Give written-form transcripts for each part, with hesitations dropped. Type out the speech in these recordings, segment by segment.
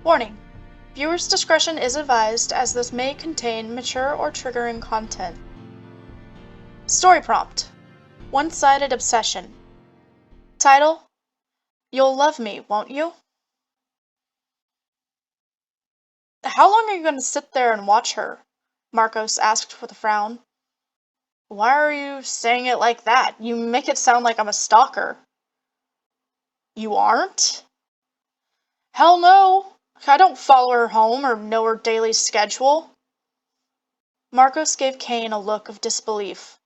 Warning: viewers' discretion is advised as this may contain mature or triggering content. Story prompt: One-sided obsession. Title: You'll love me, won't you? How long are you going to sit there and watch her? Marcos asked with a frown. Why are you saying it like that? You make it sound like I'm a stalker. You aren't? Hell no! I don't follow her home or know her daily schedule. Marcos gave Kane a look of disbelief.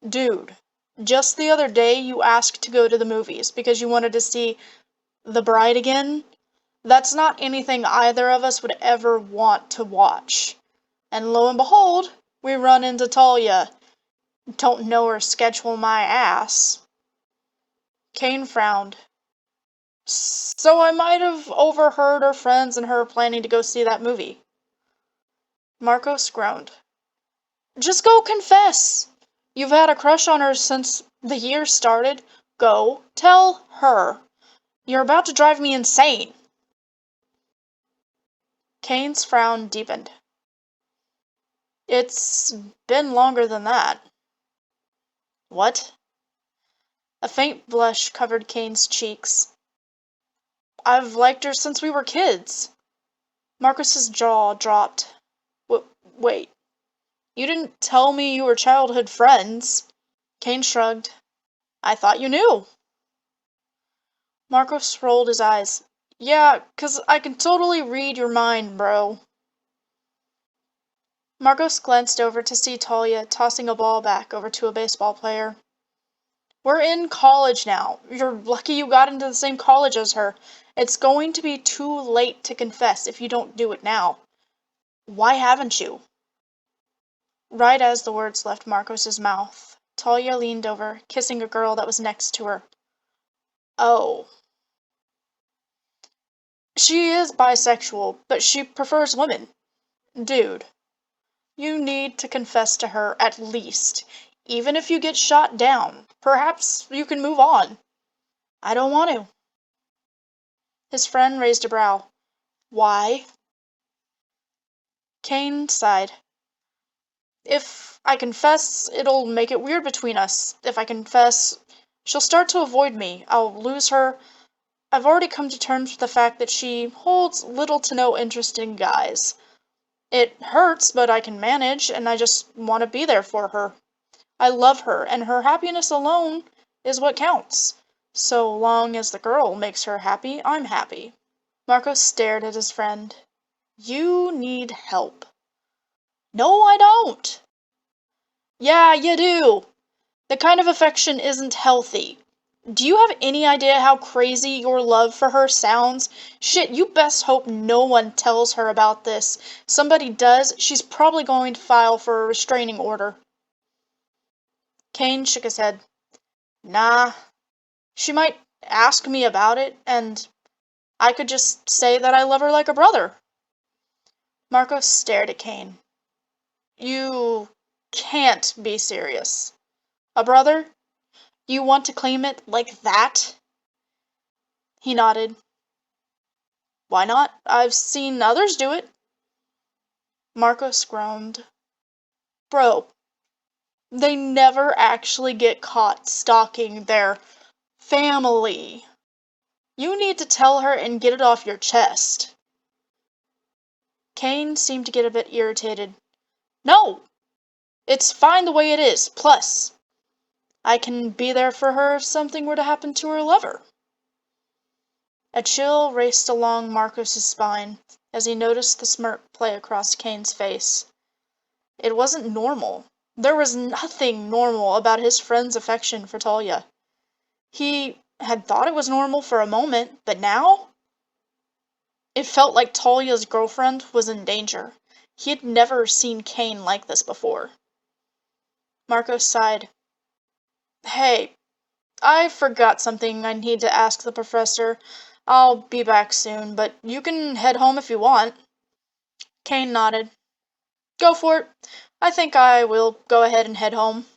Dude, just the other day you asked to go to the movies because you wanted to see The Bride again? That's not anything either of us would ever want to watch. And lo and behold, we run into Talia. Don't know her schedule my ass. Kane frowned. So I might have overheard our friends and her planning to go see that movie. Marcos groaned. Just go confess. You've had a crush on her since the year started. Go tell her. You're about to drive me insane. Kane's frown deepened. It's been longer than that. What? A faint blush covered Kane's cheeks. I've liked her since we were kids. Marcus's jaw dropped. Wait. You didn't tell me you were childhood friends. Kane shrugged. I thought you knew. Marcos rolled his eyes. Yeah, 'cause I can totally read your mind, bro. Marcos glanced over to see Talia tossing a ball back over to a baseball player. We're in college now. You're lucky you got into the same college as her. It's going to be too late to confess if you don't do it now. Why haven't you? Right as the words left Marcos's mouth, Talia leaned over, kissing a girl that was next to her. Oh. She is bisexual, but she prefers women. Dude, you need to confess to her at least. Even if you get shot down, perhaps you can move on. I don't want to. His friend raised a brow. Why? Kane sighed. If I confess, it'll make it weird between us. If I confess, she'll start to avoid me. I'll lose her. I've already come to terms with the fact that she holds little to no interest in guys. It hurts, but I can manage, and I just want to be there for her. I love her, and her happiness alone is what counts. So long as the girl makes her happy, I'm happy. Marco stared at his friend. You need help. No, I don't. Yeah, you do. The kind of affection isn't healthy. Do you have any idea how crazy your love for her sounds? Shit, you best hope no one tells her about this. Somebody does, she's probably going to file for a restraining order. Kane shook his head. Nah. She might ask me about it, and I could just say that I love her like a brother. Marcos stared at Kane. You can't be serious. A brother? You want to claim it like that? He nodded. Why not? I've seen others do it. Marcos groaned. Bro, they never actually get caught stalking their family. You need to tell her and get it off your chest. Kane seemed to get a bit irritated. No! It's fine the way it is. Plus, I can be there for her if something were to happen to her lover. A chill raced along Marcos's spine as he noticed the smirk play across Kane's face. It wasn't normal. There was nothing normal about his friend's affection for Talia. He had thought it was normal for a moment, but now? It felt like Talia's girlfriend was in danger. He had never seen Kane like this before. Marcos sighed. Hey, I forgot something I need to ask the professor. I'll be back soon, but you can head home if you want. Kane nodded. Go for it. I think I will go ahead and head home.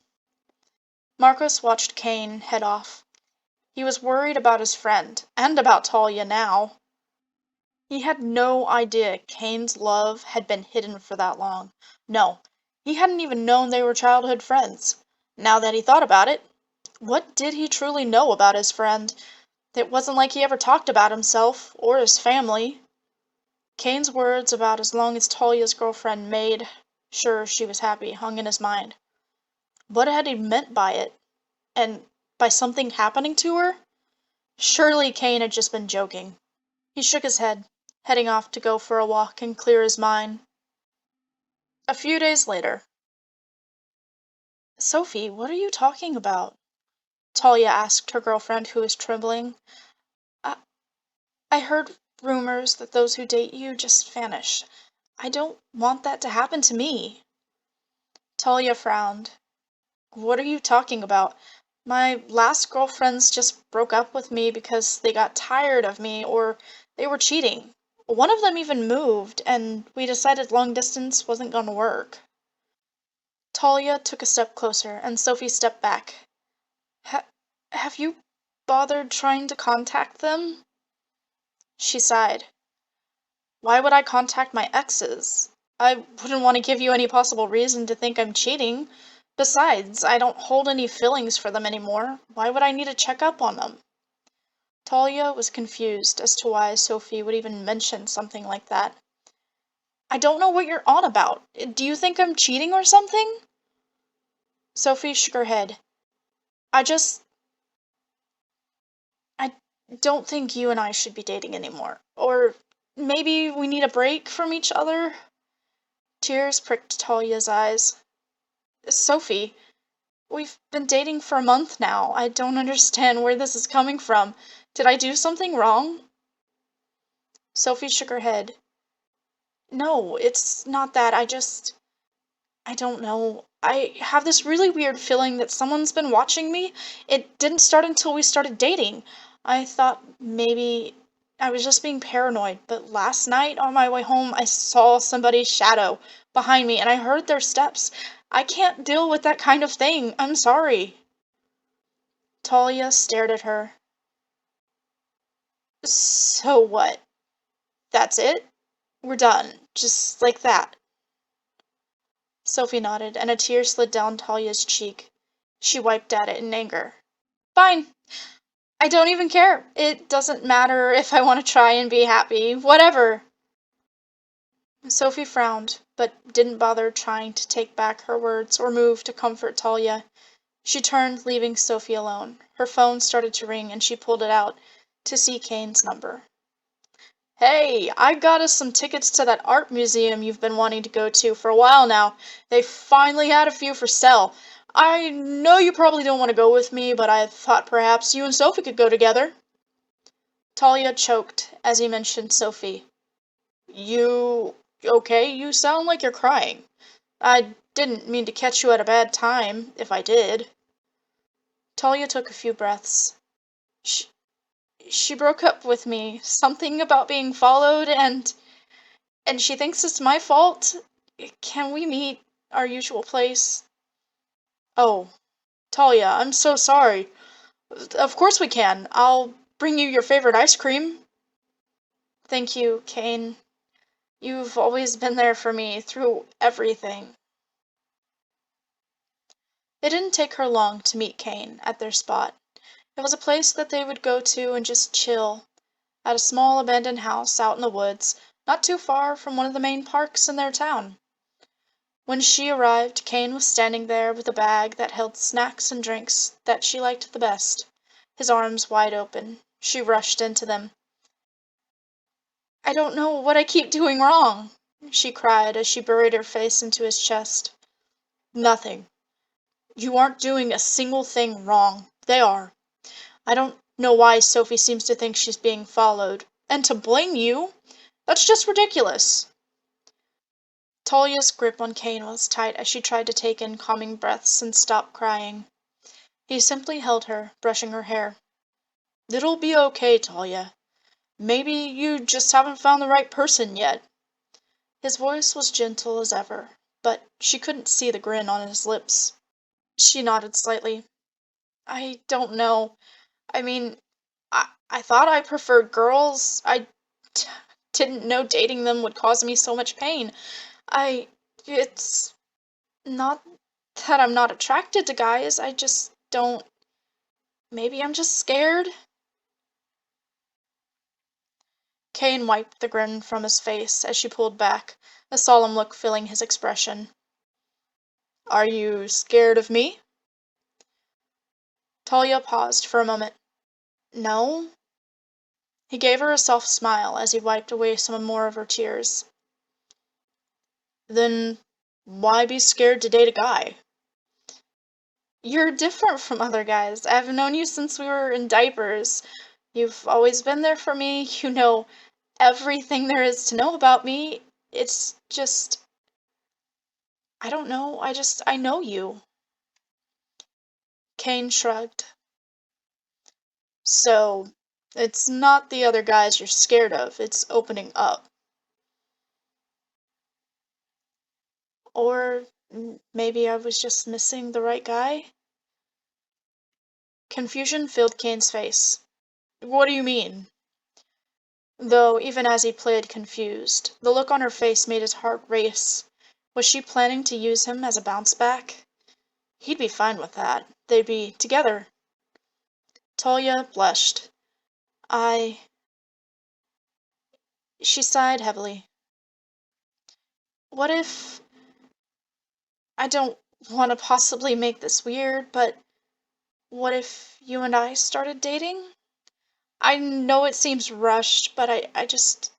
Marcos watched Kane head off. He was worried about his friend, and about Talia now. He had no idea Kane's love had been hidden for that long. No, he hadn't even known they were childhood friends. Now that he thought about it, what did he truly know about his friend? It wasn't like he ever talked about himself or his family. Kane's words about as long as Talia's girlfriend made sure she was happy hung in his mind. What had he meant by it? And by something happening to her? Surely Kane had just been joking. He shook his head, heading off to go for a walk and clear his mind. A few days later. Sophie, what are you talking about? Talia asked her girlfriend, who was trembling. I, I heard rumors that those who date you just vanish. I don't want that to happen to me. Talia frowned. What are you talking about? My last girlfriends just broke up with me because they got tired of me or they were cheating. One of them even moved, and we decided long distance wasn't gonna work. Talia took a step closer, and Sophie stepped back. Ha- have you bothered trying to contact them? She sighed. Why would I contact my exes? I wouldn't want to give you any possible reason to think I'm cheating. Besides, I don't hold any feelings for them anymore. Why would I need to check up on them? Talia was confused as to why Sophie would even mention something like that. I don't know what you're on about. Do you think I'm cheating or something? Sophie shook her head. I just I don't think you and I should be dating anymore. Or maybe we need a break from each other? Tears pricked Talia's eyes. Sophie, we've been dating for a month now. I don't understand where this is coming from. Did I do something wrong? Sophie shook her head. No, it's not that. I don't know. I have this really weird feeling that someone's been watching me. It didn't start until we started dating. I thought maybe I was just being paranoid, but last night on my way home, I saw somebody's shadow behind me and I heard their steps. I can't deal with that kind of thing. I'm sorry. Talia stared at her. So what? That's it? We're done. Just like that. Sophie nodded, and a tear slid down Talia's cheek. She wiped at it in anger. Fine. I don't even care. It doesn't matter if I want to try and be happy. Whatever. Sophie frowned, but didn't bother trying to take back her words or move to comfort Talia. She turned, leaving Sophie alone. Her phone started to ring, and she pulled it out to see Kane's number. Hey, I got us some tickets to that art museum you've been wanting to go to for a while now. They finally had a few for sale. I know you probably don't want to go with me, but I thought perhaps you and Sophie could go together. Talia choked as he mentioned Sophie. You okay? You sound like you're crying. I didn't mean to catch you at a bad time, if I did. Talia took a few breaths. She, she broke up with me. Something about being followed and she thinks it's my fault. Can we meet our usual place? Oh, Talia, I'm so sorry. Of course we can. I'll bring you your favorite ice cream. Thank you, Kane. You've always been there for me through everything. It didn't take her long to meet Kane at their spot. It was a place that they would go to and just chill, at a small abandoned house out in the woods, not too far from one of the main parks in their town. When she arrived, Kane was standing there with a bag that held snacks and drinks that she liked the best, his arms wide open. She rushed into them. I don't know what I keep doing wrong, she cried as she buried her face into his chest. Nothing. You aren't doing a single thing wrong. They are. I don't know why Sophie seems to think she's being followed. And to blame you? That's just ridiculous. Talia's grip on Kane was tight as she tried to take in calming breaths and stop crying. He simply held her, brushing her hair. It'll be okay, Talia. Maybe you just haven't found the right person yet. His voice was gentle as ever, but she couldn't see the grin on his lips. She nodded slightly. I don't know. I mean, I thought I preferred girls. didn't know dating them would cause me so much pain. I. It's not that I'm not attracted to guys, I just don't. Maybe I'm just scared? Kane wiped the grin from his face as she pulled back, a solemn look filling his expression. Are you scared of me? Talia paused for a moment. No? He gave her a soft smile as he wiped away some more of her tears. Then why be scared to date a guy? You're different from other guys. I've known you since we were in diapers. You've always been there for me. You know everything there is to know about me. It's just, I don't know. I know you. Kane shrugged. So, it's not the other guys you're scared of, it's opening up. Or maybe I was just missing the right guy? Confusion filled Kane's face. What do you mean? Though, even as he played confused, the look on her face made his heart race. Was she planning to use him as a bounce back? He'd be fine with that. They'd be together. Talia blushed. I. She sighed heavily. What if. I don't want to possibly make this weird, but what if you and I started dating? I know it seems rushed, but I just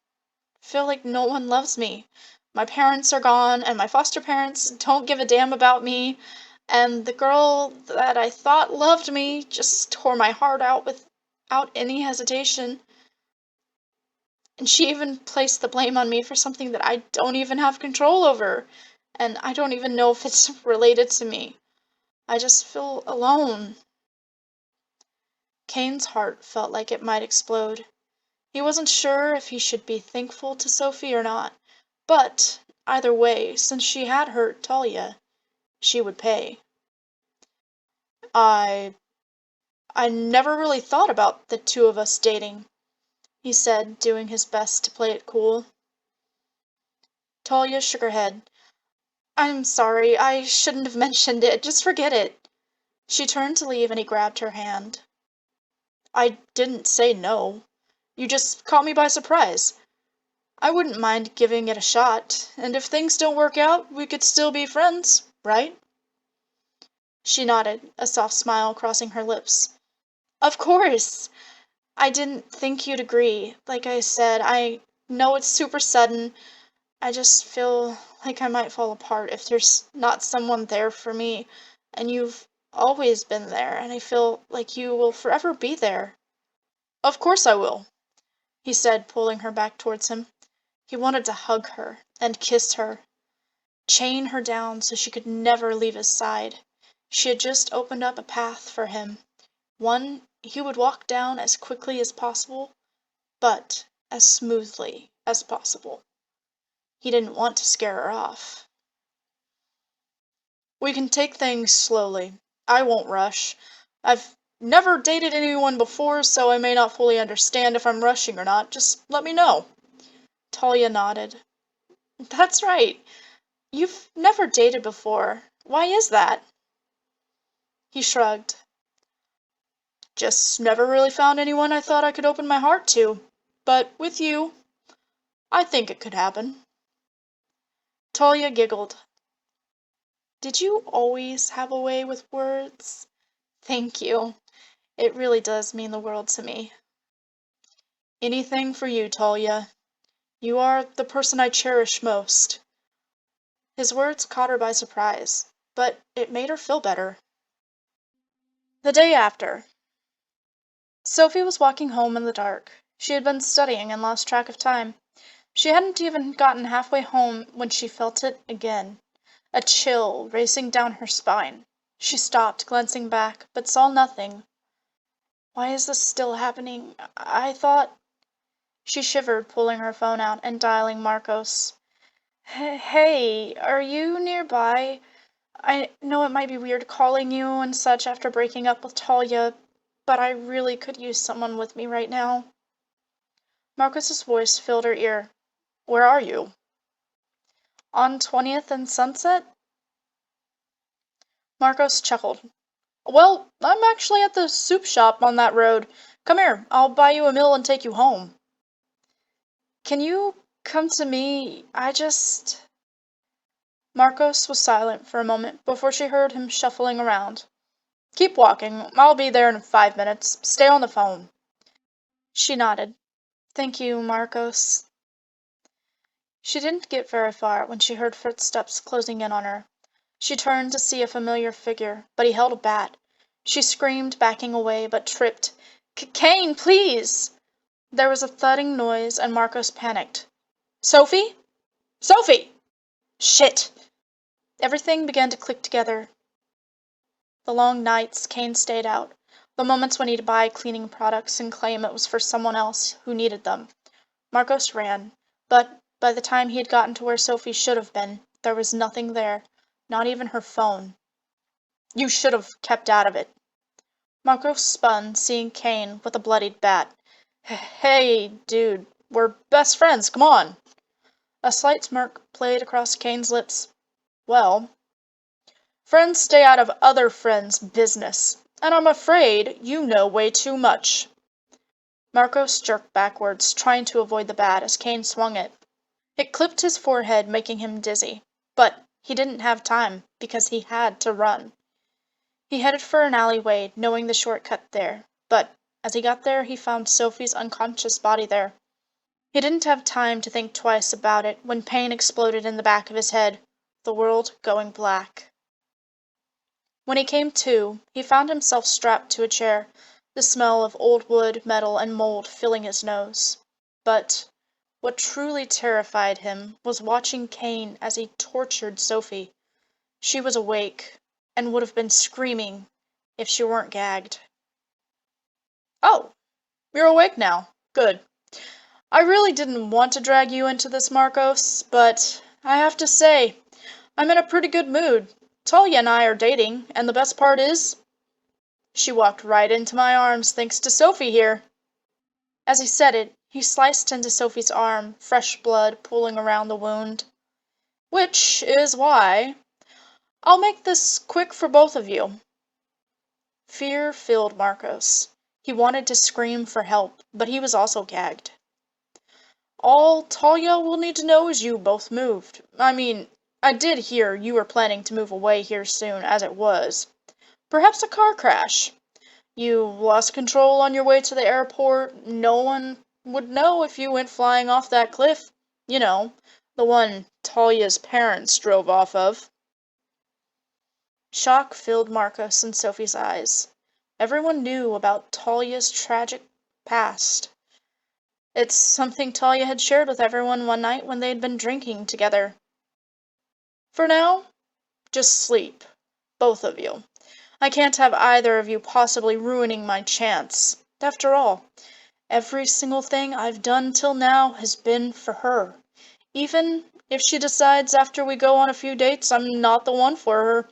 feel like no one loves me. My parents are gone, and my foster parents don't give a damn about me, and the girl that I thought loved me just tore my heart out without any hesitation. And she even placed the blame on me for something that I don't even have control over, and I don't even know if it's related to me. I just feel alone. Kane's heart felt like it might explode. He wasn't sure if he should be thankful to Sophie or not, but either way, since she had hurt Talia, she would pay. I I never really thought about the two of us dating, he said, doing his best to play it cool. Talia shook her head. I'm sorry, I shouldn't have mentioned it. Just forget it. She turned to leave and he grabbed her hand. I didn't say no. You just caught me by surprise. I wouldn't mind giving it a shot, and if things don't work out, we could still be friends, right? She nodded, a soft smile crossing her lips. Of course! I didn't think you'd agree. Like I said, I know it's super sudden. I just feel like I might fall apart if there's not someone there for me, and you've always been there, and I feel like you will forever be there. Of course I will, he said, pulling her back towards him. He wanted to hug her and kiss her, chain her down so she could never leave his side. She had just opened up a path for him, one he would walk down as quickly as possible, but as smoothly as possible. He didn't want to scare her off. We can take things slowly. I won't rush. I've never dated anyone before, so I may not fully understand if I'm rushing or not. Just let me know. Talia nodded. That's right. You've never dated before. Why is that? He shrugged. Just never really found anyone I thought I could open my heart to. But with you, I think it could happen. Talia giggled. Did you always have a way with words? Thank you. It really does mean the world to me. Anything for you, Talia. You are the person I cherish most. His words caught her by surprise, but it made her feel better. The day after, Sophie was walking home in the dark. She had been studying and lost track of time. She hadn't even gotten halfway home when she felt it again, a chill racing down her spine. She stopped, glancing back, but saw nothing. Why is this still happening? I thought. She shivered, pulling her phone out and dialing Marcos. Hey, are you nearby? I know it might be weird calling you and such after breaking up with Talia, but I really could use someone with me right now. Marcus's voice filled her ear. Where are you? On 20th and Sunset? Marcos chuckled. Well, I'm actually at the soup shop on that road. Come here, I'll buy you a meal and take you home. Can you come to me? Marcos was silent for a moment before she heard him shuffling around. Keep walking. I'll be there in 5 minutes. Stay on the phone. She nodded. Thank you, Marcos. She didn't get very far when she heard footsteps closing in on her. She turned to see a familiar figure, but he held a bat. She screamed, backing away, but tripped. Kane, please! There was a thudding noise, and Marcos panicked. Sophie? Sophie! Shit! Everything began to click together. The long nights Kane stayed out, the moments when he'd buy cleaning products and claim it was for someone else who needed them. Marcos ran, but by the time he had gotten to where Sophie should have been, there was nothing there, not even her phone. You should have kept out of it. Marcos spun, seeing Kane with a bloodied bat. Hey, dude, we're best friends, come on. A slight smirk played across Kane's lips. Well, friends stay out of other friends' business, and I'm afraid you know way too much. Marcos jerked backwards, trying to avoid the bat as Kane swung it. It clipped his forehead, making him dizzy. But he didn't have time, because he had to run. He headed for an alleyway, knowing the shortcut there, but as he got there he found Sophie's unconscious body there. He didn't have time to think twice about it when pain exploded in the back of his head, the world going black. When he came to, he found himself strapped to a chair, the smell of old wood, metal, and mold filling his nose. But what truly terrified him was watching Kane as he tortured Sophie. She was awake, and would have been screaming if she weren't gagged. Oh, you're awake now. Good. I really didn't want to drag you into this, Marcos, but I have to say, I'm in a pretty good mood. Talia and I are dating, and the best part is, she walked right into my arms thanks to Sophie here. As he said it, he sliced into Sophie's arm, fresh blood pooling around the wound. Which is why I'll make this quick for both of you. Fear filled Marcos. He wanted to scream for help, but he was also gagged. All Talia will need to know is you both moved. I mean, I did hear you were planning to move away here soon, as it was. Perhaps a car crash. You lost control on your way to the airport. No one would know if you went flying off that cliff. You know, the one Talia's parents drove off of. Shock filled Marcos and Sophie's eyes. Everyone knew about Talia's tragic past. It's something Talia had shared with everyone one night when they'd been drinking together. For now, just sleep. Both of you. I can't have either of you possibly ruining my chance. After all, every single thing I've done till now has been for her. Even if she decides after we go on a few dates I'm not the one for her,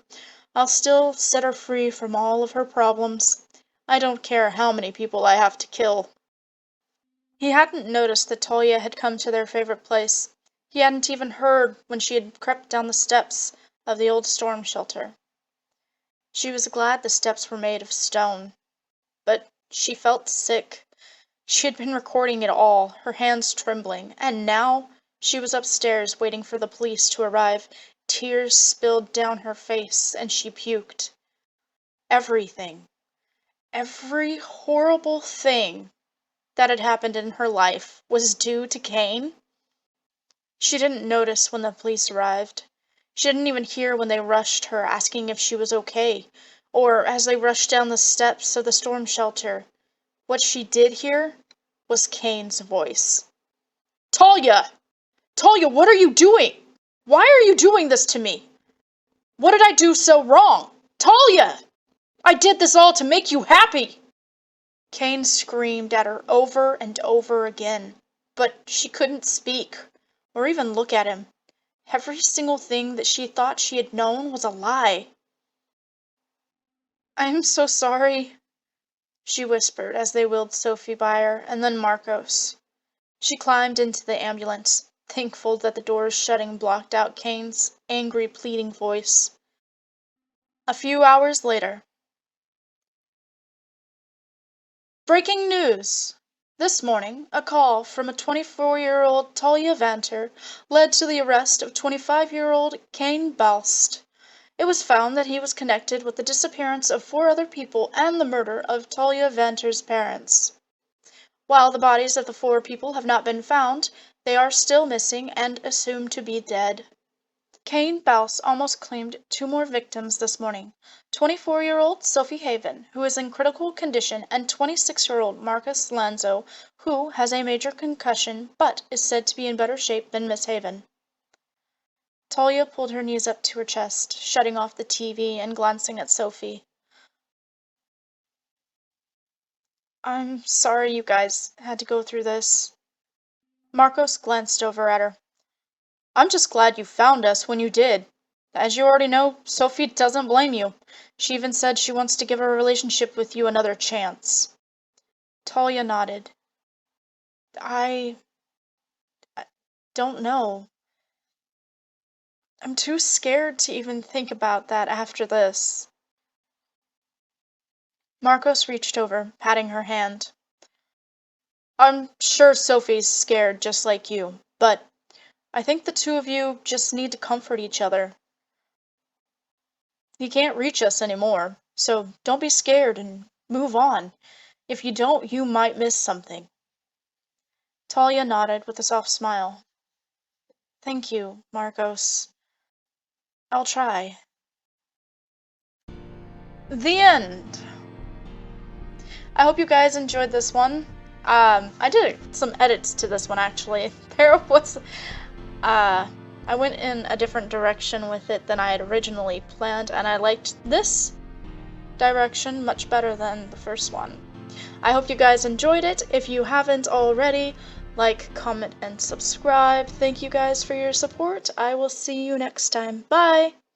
I'll still set her free from all of her problems. I don't care how many people I have to kill. He hadn't noticed that Talia had come to their favorite place. He hadn't even heard when she had crept down the steps of the old storm shelter. She was glad the steps were made of stone, but she felt sick. She had been recording it all, her hands trembling, and now she was upstairs waiting for the police to arrive. Tears spilled down her face, and she puked. Everything, every horrible thing that had happened in her life was due to Kane. She didn't notice when the police arrived. She didn't even hear when they rushed her, asking if she was okay, or as they rushed down the steps of the storm shelter. What she did hear was Kane's voice. Talia! Talia, what are you doing? Why are you doing this to me? What did I do so wrong? Talia! I did this all to make you happy! Kane screamed at her over and over again, but she couldn't speak, or even look at him. Every single thing that she thought she had known was a lie. I'm so sorry, she whispered as they wheeled Sophie by her, and then Marcos. She climbed into the ambulance, thankful that the doors shutting blocked out Kane's angry, pleading voice. A few hours later. Breaking news! This morning, a call from a 24-year-old Talia Vanter led to the arrest of 25-year-old Kane Balst. It was found that he was connected with the disappearance of 4 other people and the murder of Talia Vanter's parents. While the bodies of the 4 people have not been found, they are still missing and assumed to be dead. Kane Balst almost claimed 2 more victims this morning, 24-year-old Sophie Haven, who is in critical condition, and 26-year-old Marcus Lanzo, who has a major concussion but is said to be in better shape than Miss Haven. Talia pulled her knees up to her chest, shutting off the TV and glancing at Sophie. I'm sorry you guys had to go through this. Marcos glanced over at her. I'm just glad you found us when you did. As you already know, Sophie doesn't blame you. She even said she wants to give her relationship with you another chance. Talia nodded. I don't know. I'm too scared to even think about that after this. Marcos reached over, patting her hand. I'm sure Sophie's scared just like you, but I think the 2 of you just need to comfort each other. You can't reach us anymore, so don't be scared and move on. If you don't, you might miss something. Talia nodded with a soft smile. Thank you, Marcos. I'll try. The end. I hope you guys enjoyed this one. I did some edits to this one actually. There was, I went in a different direction with it than I had originally planned, and I liked this direction much better than the first one. I hope you guys enjoyed it. If you haven't already, like, comment, and subscribe. Thank you guys for your support. I will see you next time. Bye!